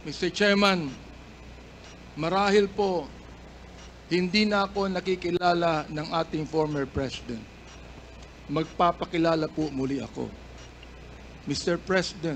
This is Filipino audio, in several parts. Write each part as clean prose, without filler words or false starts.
Mr. Chairman, marahil po, hindi na ako nakikilala ng ating former President. Magpapakilala po muli ako. Mr. President,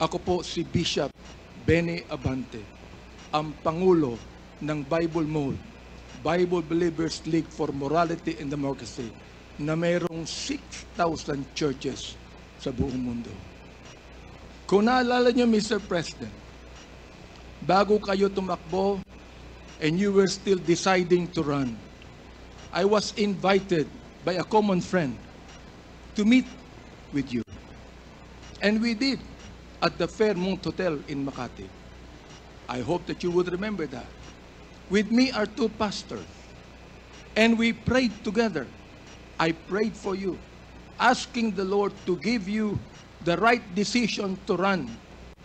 ako po si Bishop Benny Abante, ang Pangulo ng Bible Mode, Bible Believers League for Morality and Democracy, na mayroong 6,000 churches sa buong mundo. Kung naalala niyo, Mr. President, bago kayo tumakbo and you were still deciding to run, I was invited by a common friend to meet with you. And we did at the Fairmont Hotel in Makati. I hope that you would remember that. With me are two pastors, and we prayed together. I prayed for you, asking the Lord to give you the right decision to run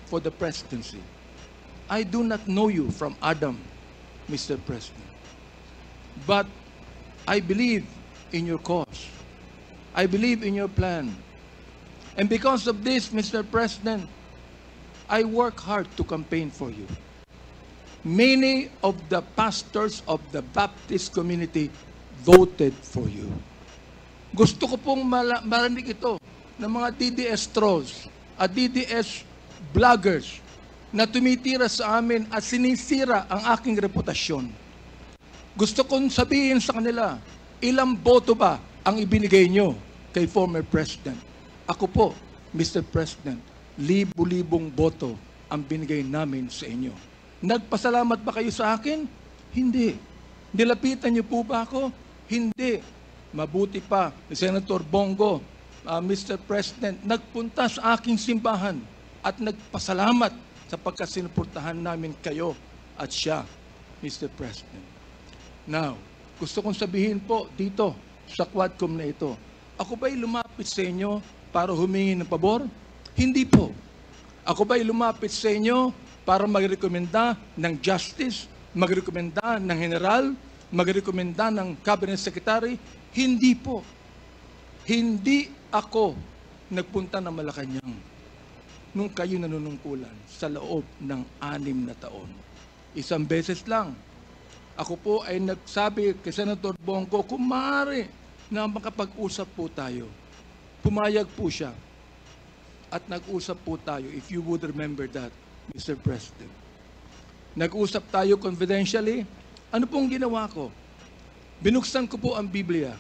for the presidency. I do not know you from Adam, Mr. President, but I believe in your cause. I believe in your plan. And because of this, Mr. President, I work hard to campaign for you. Many of the pastors of the Baptist community voted for you. Gusto ko pong marinig ito ng mga DDS trolls at DDS vloggers na tumitira sa amin at sinisira ang aking reputasyon. Gusto kong sabihin sa kanila, ilang boto ba ang ibinigay nyo kay former President? Ako po, Mr. President, libu-libong boto ang binigay namin sa inyo. Nagpasalamat ba kayo sa akin? Hindi. Nilapitan niyo po ba ako? Hindi. Mabuti pa, Senator Bongo, Mr. President, nagpunta sa aking simbahan at nagpasalamat sapagkat sinuportahan namin kayo at siya, Mr. President. Now, gusto kong sabihin po dito sa Quadcom na ito, ako ba'y lumapit sa inyo para humingi ng pabor? Hindi po. Ako ba'y lumapit sa inyo para magrekomenda ng justice, magrekomenda ng general, magrekomenda ng cabinet secretary? Hindi po. Hindi ako nagpunta ng Malacanang nung kayo nanunungkulan sa loob ng 6 na taon. Isang beses lang. Ako po ay nagsabi kay Senator Bongo, kung maaari na makapag-usap po tayo. Pumayag po siya. At nag-usap po tayo, if you would remember that, Mr. President. Nag-usap tayo confidentially. Ano pong ginawa ko? Binuksan ko po ang Biblia.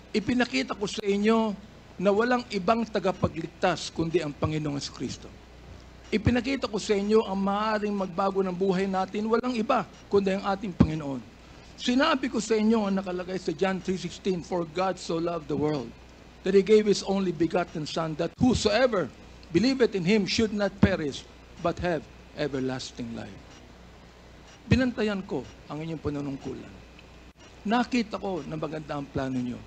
Ipinakita ko sa inyo na walang ibang tagapagligtas kundi ang Panginoong Kristo. Ipinakita ko sa inyo ang maaaring magbago ng buhay natin, walang iba kundi ang ating Panginoon. Sinabi ko sa inyo ang nakalagay sa John 3:16, for God so loved the world, that He gave His only begotten Son, that whosoever believeth in Him should not perish, but have everlasting life. Binantayan ko ang inyong panunungkulan. Nakita ko na maganda ang plano nyo.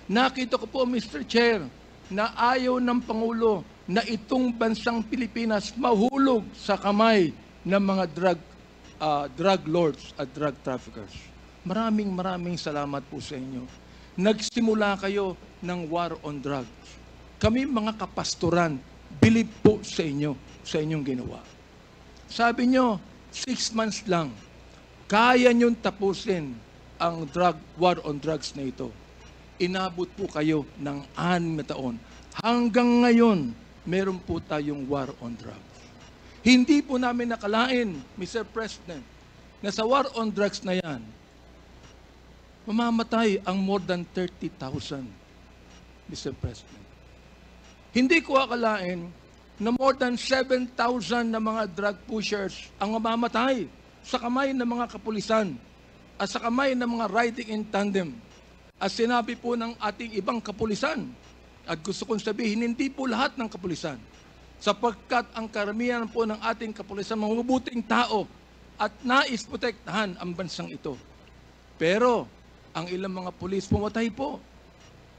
Nakita ko po, Mr. Chair, na ayaw ng Pangulo na itong bansang Pilipinas mahulog sa kamay ng mga drug lords at drug traffickers. Maraming salamat po sa inyo. Nagsimula kayo ng war on drugs. Kami mga kapastoran, believe po sa inyo, sa inyong ginawa. Sabi nyo, 6 months lang, kaya nyo tapusin ang war on drugs na ito. Inabot po kayo ng 6 na taon. Hanggang ngayon, meron po tayong war on drugs. Hindi po namin nakalain, Mr. President, na sa war on drugs na yan, mamamatay ang more than 30,000, Mr. President. Hindi ko akalain na more than 7,000 na mga drug pushers ang mamamatay sa kamay ng mga kapulisan at sa kamay ng mga riding in tandem. As sinabi po ng ating ibang kapulisan, at gusto kong sabihin, hindi po lahat ng kapulisan, sapagkat ang karamihan po ng ating kapulisan, mga mabuting tao, at nais protektahan ang bansang ito. Pero, ang ilang mga pulis pumatay po.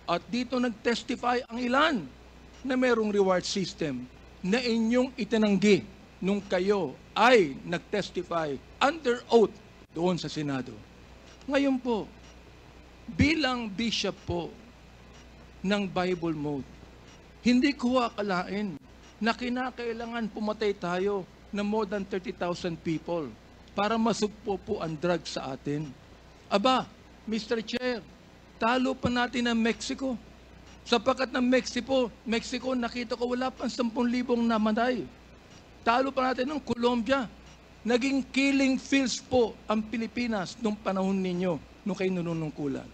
At dito nag-testify ang ilan na mayroong reward system na inyong itinanggi nung kayo ay nag-testify under oath doon sa Senado. Ngayon po, bilang bishop po ng Bible Mode, hindi ko akalain na kinakailangan pumatay tayo na more than 30,000 people para masugpo po ang drugs sa atin. Aba, Mr. Chair, talo pa natin ang Mexico. Sapagkat ng Mexico, nakita ko wala pang 10,000 namatay. Talo pa natin ng Colombia. Naging killing fields po ang Pilipinas nung panahon ninyo, nung kayo nanunungkulan.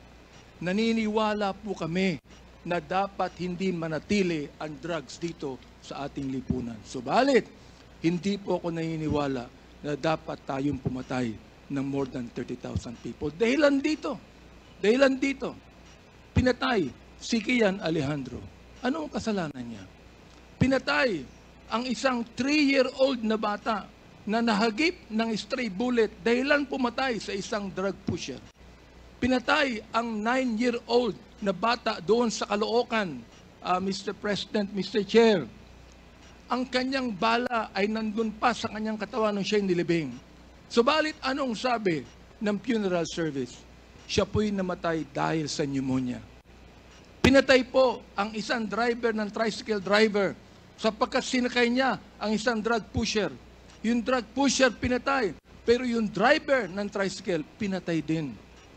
Naniniwala po kami na dapat hindi manatili ang drugs dito sa ating lipunan. Subalit, hindi po ako naniniwala na dapat tayong pumatay ng more than 30,000 people. Dahilan dito, pinatay si Kian Alejandro. Ano ang kasalanan niya? Pinatay ang isang 3-year-old na bata na nahagip ng stray bullet dahilan pumatay sa isang drug pusher. Pinatay ang 9-year-old na bata doon sa Caloocan, Mr. President, Mr. Chair. Ang kanyang bala ay nandun pa sa kanyang katawan nung siya'y nilibing. Subalit anong sabi ng funeral service? Siya po'y namatay dahil sa pneumonia. Pinatay po ang isang driver ng tricycle driver sapagkat sinakay niya ang isang drug pusher. Yung drug pusher pinatay, pero yung driver ng tricycle pinatay din,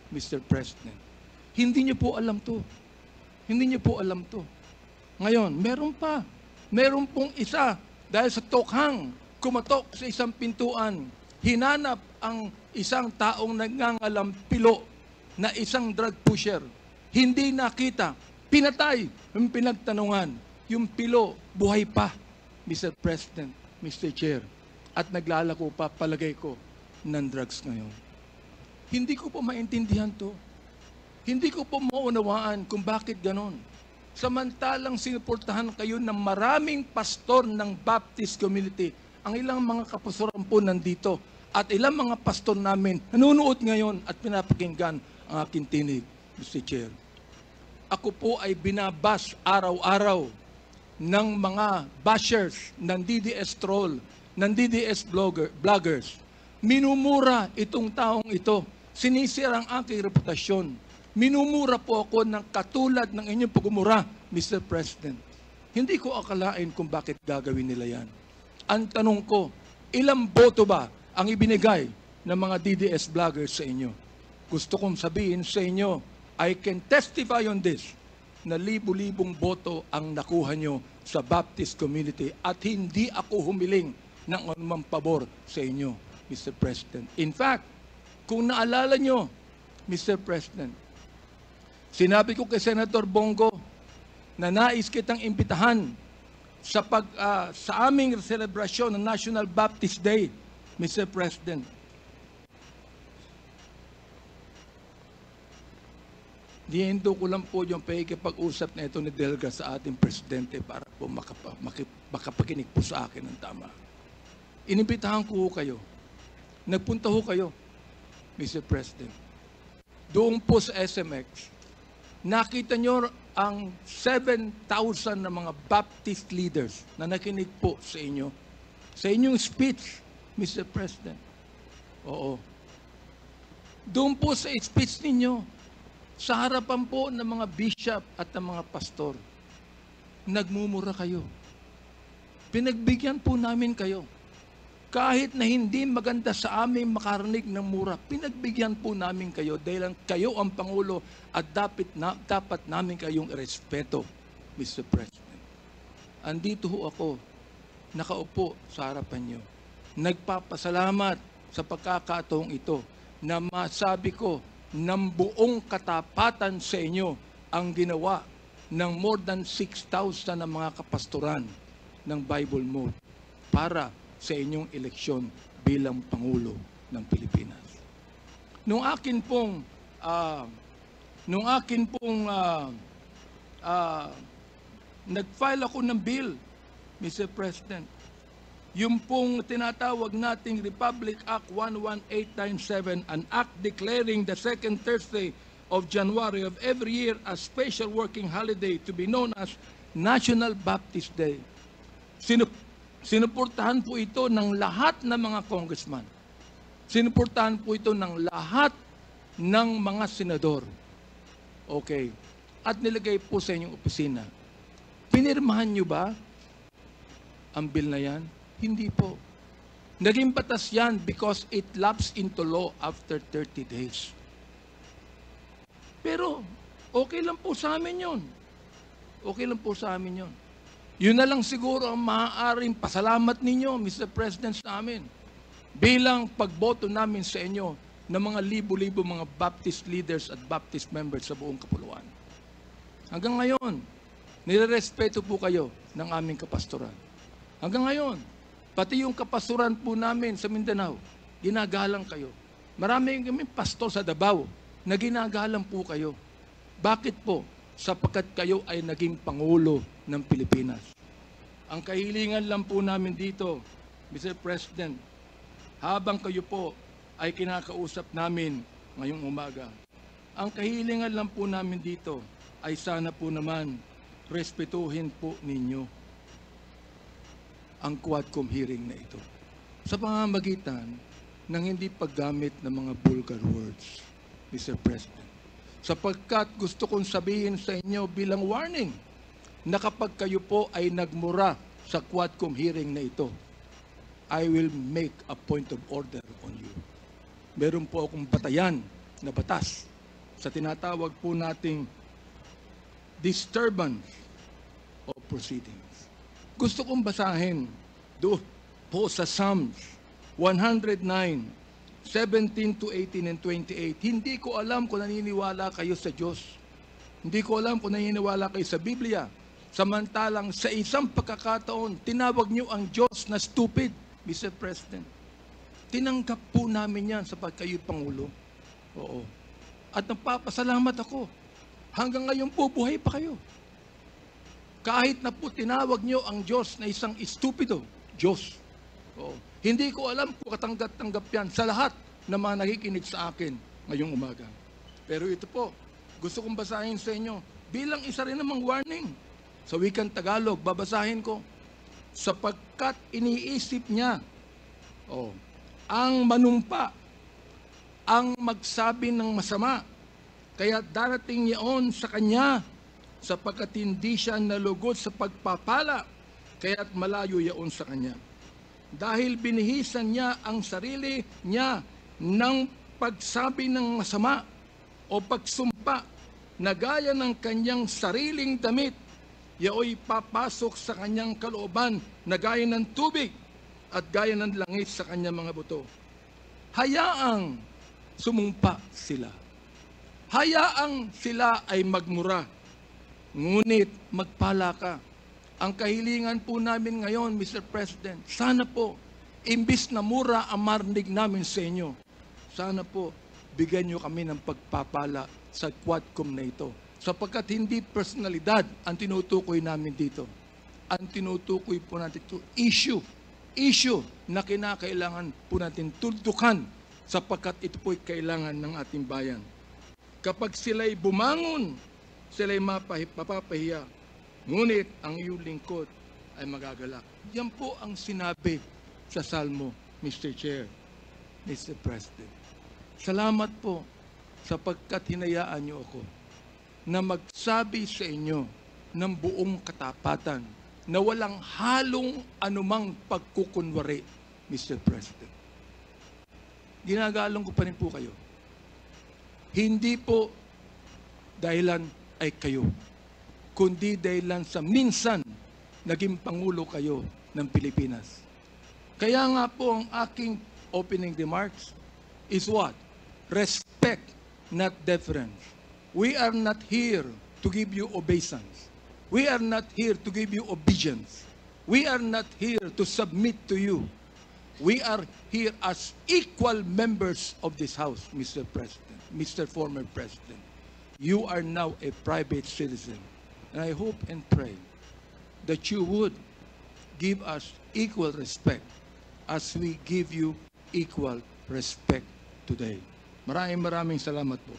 Mr. President. Hindi niyo po alam to. Hindi niyo po alam to. Ngayon, meron pong isa dahil sa tokhang kumatok sa isang pintuan, hinanap ang isang taong nangangalampilo na isang drug pusher. Hindi nakita. Pinatay yung pinagtanungan. Yung pilo, buhay pa, Mr. President, Mr. Chair. At naglalako pa, palagay ko, ng drugs ngayon. Hindi ko po maintindihan to. Hindi ko po maunawaan kung bakit ganon. Samantalang sinuportahan kayo ng maraming pastor ng Baptist community. Ang ilang mga kapastoran po nandito at ilang mga pastor namin nanonood ngayon at pinapakinggan ang aking tinig, Mr. Chair. Ako po ay binabas araw-araw ng mga bashers ng DDS troll, ng DDS bloggers. Minumura itong taong ito. Sinisira ang aking reputasyon. Minumura po ako ng katulad ng inyong pagmumura, Mr. President. Hindi ko akalain kung bakit gagawin nila yan. Ang tanong ko, ilang boto ba ang ibinigay ng mga DDS vloggers sa inyo? Gusto kong sabihin sa inyo, I can testify on this, na libu-libong boto ang nakuha nyo sa Baptist community at hindi ako humiling ng anumang pabor sa inyo, Mr. President. In fact, kung naalala nyo, Mr. President, sinabi ko kay Senator Bongo na nais kitang imbitahan sa aming selebrasyon ng National Baptist Day, Mr. President. Dihinto ko lang po yung pakikipag-usap na ito ni Delga sa ating presidente para po makapakinig po sa akin ng tama. Inimbitahan ko kayo. Nagpunta ho kayo, Mr. President. Doon po sa SMX, nakita nyo ang 7,000 na mga Baptist leaders na nakinig po sa inyo. Sa inyong speech, Mr. President. Oo. Doon po sa speech ninyo, sa harapan po ng mga bishop at ng mga pastor, nagmumura kayo. Pinagbigyan po namin kayo. Kahit na hindi maganda sa amin makarinig ng mura, pinagbigyan po namin kayo dahil kayo ang Pangulo at dapat namin kayong irespeto, Mr. President. Andito ho ako, nakaupo sa harapan nyo. Nagpapasalamat sa pagkakataong ito na masabi ko ng buong katapatan sa inyo ang ginawa ng more than 6,000 na mga kapastoran ng Bible Mode para sa inyong eleksyon bilang Pangulo ng Pilipinas. Nung akin pong nag-file ako ng bill, Mr. President, yung pong tinatawag nating Republic Act 11897, an act declaring the second Thursday of January of every year as special working holiday to be known as National Baptist Day. Sinuportahan po ito ng lahat ng mga congressman. Sinuportahan po ito ng lahat ng mga senador. Okay. At nilagay po sa inyong opisina. Pinirmahan nyo ba ang bill na yan? Hindi po. Naging batas yan because it lapsed into law after 30 days. Pero, okay lang po sa amin yun. Okay lang po sa amin yun. Yun na lang siguro ang maaaring pasalamat ninyo, Mr. President, sa amin. Bilang pagboto namin sa inyo ng mga libo-libo mga Baptist leaders at Baptist members sa buong kapuluan. Hanggang ngayon, nirerespeto po kayo ng aming kapastoran. Hanggang ngayon, pati yung kapastoran po namin sa Mindanao, ginagalang kayo. Marami kami pastor sa Davao na ginagalang po kayo. Bakit po? Sapagkat kayo ay naging Pangulo ng Pilipinas. Ang kahilingan lang po namin dito, Mr. President, habang kayo po ay kinakausap namin ngayong umaga, ang kahilingan lang po namin dito ay sana po naman respetuhin po ninyo ang Quadcom hearing na ito sa pamamagitan ng hindi paggamit ng mga vulgar words, Mr. President. Sapagkat gusto kong sabihin sa inyo bilang warning na kapag kayo po ay nagmura sa Quadcom hearing na ito, I will make a point of order on you. Meron po akong batayan na batas sa tinatawag po nating disturbance of proceedings. Gusto kong basahin doon po sa Psalms 109, 17 to 18 and 28. Hindi ko alam kung naniniwala kayo sa Diyos. Hindi ko alam kung naniniwala kayo sa Biblia. Samantalang sa isang pagkakataon, tinawag niyo ang Diyos na stupid, Mr. President. Tinanggap po namin yan sapagkat kayo Pangulo. Oo. At nagpapasalamat ako. Hanggang ngayon po, buhay pa kayo. Kahit na po tinawag niyo ang Diyos na isang stupido, Diyos. Oo. Hindi ko alam kung katanggap-tanggap yan sa lahat na mga nakikinig sa akin ngayong umaga. Pero ito po, gusto kong basahin sa inyo bilang isa rin namang warning. Sa wikang Tagalog, babasahin ko. Sapagkat iniisip niya, ang manumpa, ang magsabi ng masama, kaya darating niyon sa kanya, sapagkat hindi siya nalugod sa pagpapala, kaya't malayo yaon sa kanya. Dahil binihisan niya ang sarili niya ng pagsabi ng masama o pagsumpa na gaya ng kanyang sariling damit, yaoy papasok sa kanyang kalooban na gaya ng tubig at gaya ng langit sa kanyang mga buto. Hayaang sumumpa sila. Hayaang sila ay magmura. Ngunit magpala ka. Ang kahilingan po namin ngayon, Mr. President, sana po, imbis na mura ang marinig namin sa inyo, sana po, bigyan nyo kami ng pagpapala sa Quadcom na ito. Sapagkat hindi personalidad ang tinutukoy namin dito. Ang tinutukoy po natin ito, issue na kinakailangan po natin tuldukan sapagkat ito po'y kailangan ng ating bayan. Kapag sila'y bumangon, sila'y mapapahiya, ngunit ang iyong lingkod ay magagalak. Yan po ang sinabi sa Salmo, Mr. Chair, Mr. President. Salamat po sapagkat hinayaan niyo ako na magsabi sa inyo ng buong katapatan na walang halong anumang pagkukunwari, Mr. President. Ginagalang ko pa rin po kayo. Hindi po dahilan ay kayo, kundi dahilan sa minsan naging Pangulo kayo ng Pilipinas. Kaya nga po ang aking opening remarks is what? Respect, not deference. We are not here to give you obeisance. We are not here to give you obedience. We are not here to submit to you. We are here as equal members of this house, Mr. President, Mr. Former President. You are now a private citizen. And I hope and pray that you would give us equal respect as we give you equal respect today. Maraming salamat po.